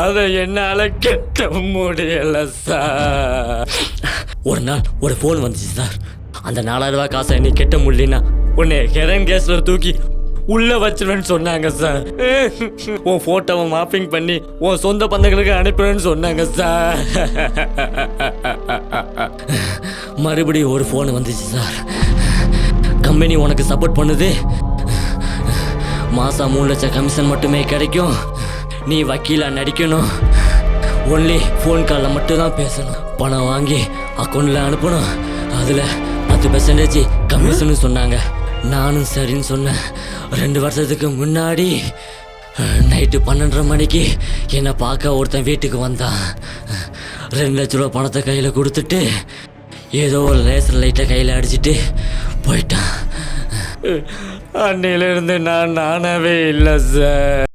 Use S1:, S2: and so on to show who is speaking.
S1: அதை என்னால கெட்ட முடியல சார். ஒரு நாள் ஒரு ஃபோன் வந்துச்சு சார். அந்த 4000 ரூபாய் காசை நீ கெட்ட முடியலனா உன்னை ஹெரன் கேஸ்ல தூக்கி உள்ள வச்சிருவேன்னு சொன்னாங்க சார். உன் போட்டோவை மாப்பிங் பண்ணி உன் சொந்த பந்தங்களுக்கு அனுப்பிடுவேன்னு சொன்னாங்க சார். மறுபடியும் ஒரு ஃபோன் வந்துச்சு சார். கம்பெனி உனக்கு சப்போர்ட் பண்ணுது, மாசம் 3 லட்சம் கமிஷன் மட்டுமே கிடைக்கும், நீ வக்கீலா நடிக்கணும், ஒன்லி ஃபோன் காலில் மட்டும்தான் பேசணும், பணம் வாங்கி அக்கௌண்ட்டில் அனுப்பணும், அதில் 10% கமிஷன் சொன்னாங்க. நானும் சரின்னு சொன்னேன். 2 வருஷத்துக்கு முன்னாடி நைட்டு 12:30 மணிக்கு என்னை பார்க்க ஒருத்தன் வீட்டுக்கு வந்தான். 2 லட்ச ரூபா பணத்தை கையில் கொடுத்துட்டு ஏதோ ஒரு லேசர் லைட்டை கையில் அடிச்சுட்டு போயிட்டான். அன்னையிலிருந்து நான் நானாவே இல்லை சார்.